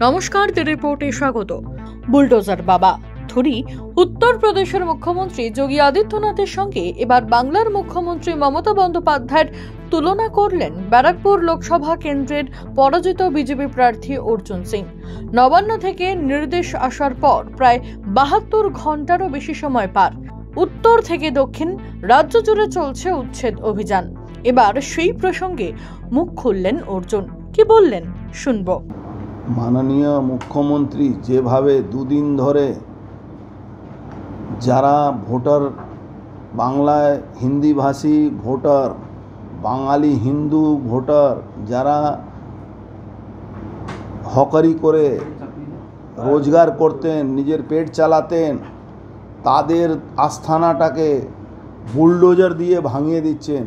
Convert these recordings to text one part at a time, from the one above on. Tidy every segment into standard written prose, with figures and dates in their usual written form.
নমস্কার, দ্য রিপোর্টে স্বাগত। বুলডোজার বাবা ধরি উত্তরপ্রদেশের মুখ্যমন্ত্রী যোগী আদিত্যনাথের সঙ্গে এবার বাংলার মুখ্যমন্ত্রী মমতা বন্দ্যোপাধ্যায়ের তুলনা করলেন ব্যারাকপুর লোকসভা কেন্দ্রের পরাজিত বিজেপি প্রার্থী অর্জুন সিং। নবান্ন থেকে নির্দেশ আসার পর প্রায় 72 ঘন্টারও বেশি সময় পার। উত্তর থেকে দক্ষিণ রাজ্য জুড়ে চলছে উচ্ছেদ অভিযান। এবার সেই প্রসঙ্গে মুখ খুললেন অর্জুন। কি বললেন শুনবো। মাননীয় মুখ্যমন্ত্রী যেভাবে দুদিন ধরে যারা ভোটার, বাংলায় হিন্দিভাষী ভোটার, বাঙালি হিন্দু ভোটার যারা হকারি করে রোজগার করতেন, নিজের পেট চালাতেন, তাদের আস্থানাটাকে বুলডোজার দিয়ে ভাঙিয়ে দিচ্ছেন।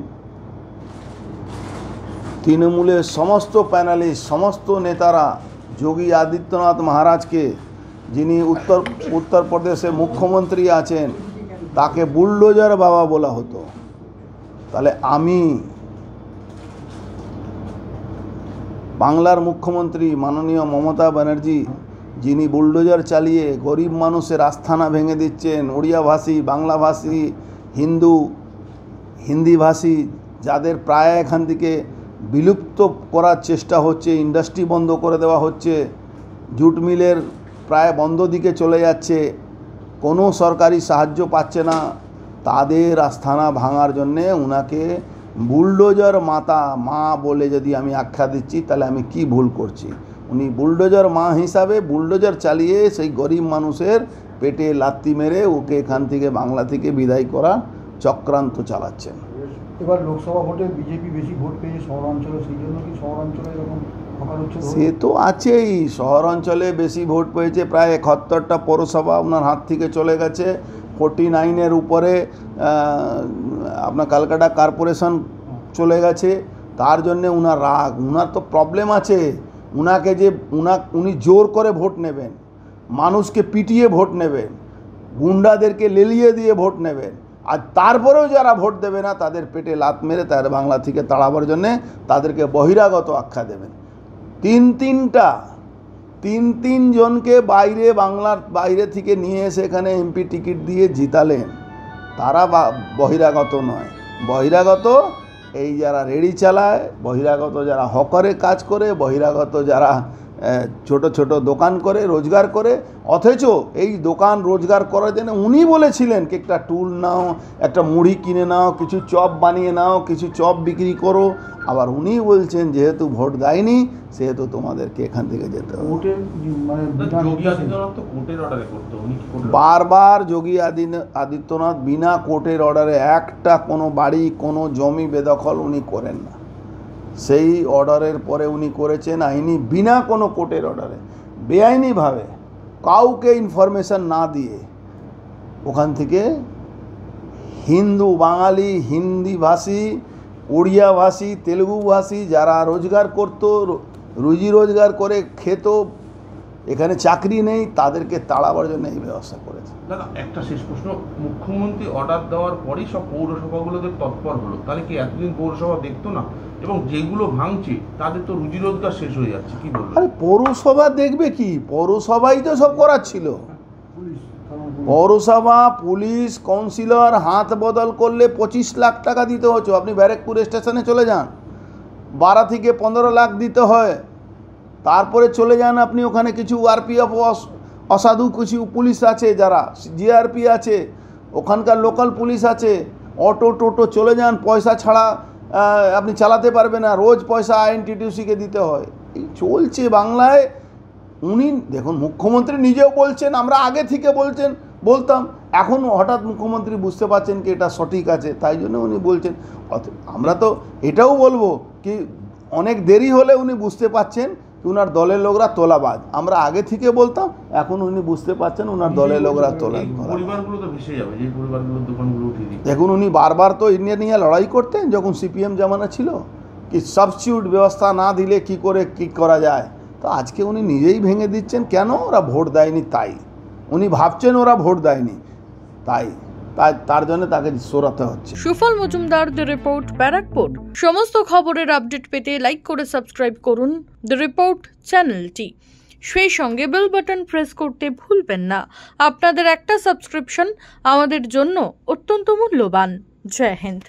তৃণমূলের সমস্ত প্যানেলিস্ট, সমস্ত নেতারা যোগী আদিত্যনাথ মহারাজকে, যিনি উত্তরপ্রদেশে মুখ্যমন্ত্রী আছেন, তাকে বুলডোজার বাবা বলা হতো। তাহলে আমি বাংলার মুখ্যমন্ত্রী মাননীয় মমতা ব্যানার্জি, যিনি বুলডোজার চালিয়ে গরিব মানুষের আস্থানা ভেঙে দিচ্ছেন, ওড়িয়াভাষী, বাংলাভাষী, হিন্দিভাষী যাদের প্রায় এখান থেকে বিলুপ্ত করার চেষ্টা হচ্ছে, ইন্ডাস্ট্রি বন্ধ করে দেওয়া হচ্ছে, জুট মিলের প্রায় বন্ধ দিকে চলে যাচ্ছে, কোনো সরকারি সাহায্য পাচ্ছে না, তাদের আস্থানা ভাঙার জন্যে উনাকে বুলডোজার মা বলে যদি আমি আখ্যা দিচ্ছি, তাহলে আমি কি ভুল করছি? উনি বুলডোজার মা হিসাবে বুলডোজার চালিয়ে সেই গরিব মানুষের পেটে লাত্তি মেরে ওকে এখান থেকে, বাংলা থেকে বিদায় করা চক্রান্ত চালাচ্ছেন। এবার লোকসভা ভোটে বিজেপি বেশি ভোট পেয়েছে শহরাঞ্চলে, সেই জন্য কি শহরাঞ্চলে এরকম হকার হচ্ছে? সে তো আছেই, শহরাঞ্চলে বেশি ভোট পেয়েছে। প্রায় 71টা পৌরসভা ওনার হাত থেকে চলে গেছে। 49-এর উপরে আপনার ক্যালকাটা কর্পোরেশন চলে গেছে। তার জন্যে উনার রাগ, উনার তো প্রবলেম আছে। উনি জোর করে ভোট নেবেন, মানুষকে পিটিয়ে ভোট নেবেন, গুন্ডাদেরকে লেলিয়ে দিয়ে ভোট নেবেন, আর তারপরেও যারা ভোট দেবে না তাদের পেটে লাত মেরে তাদের বাংলা থেকে তাড়াবার জন্যে তাদেরকে বহিরাগত আখ্যা দেবেন। তিন জনকে বাংলার বাইরে থেকে নিয়ে এসে এখানে এমপি টিকিট দিয়ে জিতালেন। তারা বহিরাগত নয়। বহিরাগত এই যারা রেড়ি চালায়, বহিরাগত যারা হকারে কাজ করে, বহিরাগত যারা ছোট ছোট দোকান করে রোজগার করে, অথচ এই দোকান রোজগার করার জন্য উনি বলেছিলেন কি একটা টুল নাও, একটা মুড়ি কিনে নাও, কিছু চপ বানিয়ে নাও, কিছু চপ বিক্রি করো। আবার উনি বলছেন যেহেতু ভোট দেয়নি সেহেতু তোমাদেরকে এখান থেকে যেতে হবে। বারবার যোগী আদিত্যনাথ বিনা কোর্টের অর্ডারে একটা কোনো বাড়ি, কোনো জমি বেদখল উনি করেন না। সেই অর্ডারের পরে উনি করেছেন আইনি, বিনা কোনো কোর্টের অর্ডারে, বেআইনিভাবে কাউকে ইনফরমেশন না দিয়ে ওখান থেকে হিন্দু, বাঙালি, হিন্দিভাষী, ওড়িয়াভাষী, তেলুগুভাষী যারা রোজগার করতো, রুজি রোজগার করে খেত, এখানে চাকরি নেই, তাদেরকে তাড়াবার জন্য এই ব্যবস্থা করেছে। দাদা, একটা শেষ প্রশ্ন। মুখ্যমন্ত্রী অর্ডার দেওয়ার পরই সব পৌরসভাগুলোতে তৎপর হলো, তাহলে কি এতদিন পৌরসভা দেখতো না? এবং যেগুলো ভাঙছে তাদের তো রুজি রোজগার শেষ হয়ে যাচ্ছে, কি বলবো? আরে পৌরসভা দেখবে কি? পৌরসভাই তো সব করাচ্ছিল। পৌরসভা, পুলিশ, কাউন্সিলর হাত বদল করলে 25 লাখ টাকা দিতে হচ্ছে। আপনি ব্যারাকপুর স্টেশনে চলে যান, 12 থেকে 15 লাখ দিতে হয়। তারপরে চলে যান আপনি ওখানে কিছু আরপিএফ অসাধু কিছু পুলিশ আছে, যারা জিআরপি আছে, ওখানকার লোকাল পুলিশ আছে, অটো টোটো চলে যান, পয়সা ছাড়া আপনি চালাতে পারবেন না, রোজ পয়সা আইএনটিটিউসিকে দিতে হয়। এই চলছে বাংলায়। উনি দেখুন, মুখ্যমন্ত্রী নিজেও বলছেন, আমরা আগে থেকে বলতাম, এখন হঠাৎ মুখ্যমন্ত্রী বুঝতে পারছেন কি এটা সঠিক আছে, তাই জন্য উনি বলছেন। আমরা তো এটাও বলবো কি অনেক দেরি হলে উনি বুঝতে পারছেন উনার দলের লোকরা তোলাবাজ। আমরা আগে থেকে বলতাম, এখন উনি বুঝতে পারছেন উনার দলের লোকরা তোলাবাজ। দেখুন, উনি বারবার তো ইন্ডিয়া নিয়ে লড়াই করতেন যখন সিপিএম জামানা ছিল, কি সাবস্টিটিউট ব্যবস্থা না দিলে কি করে কি করা যায়। তো আজকে উনি নিজেই ভেঙে দিচ্ছেন। কেন? ওরা ভোট দেয়নি তাই। উনি ভাবছেন ওরা ভোট দেয়নি তাই। তার জন্য তাকে সরাতে হচ্ছে। সুফল মজুমদার, দ্য রিপোর্ট, ব্যারাকপুর। সমস্ত খবরের আপডেট পেতে লাইক করে সাবস্ক্রাইব করুন দ্য রিপোর্ট চ্যানেলটি সেই সঙ্গে বেল বাটন প্রেস করতে ভুলবেন না। আপনাদের একটা সাবস্ক্রিপশন আমাদের জন্য অত্যন্ত মূল্যবান। জয় হিন্দ।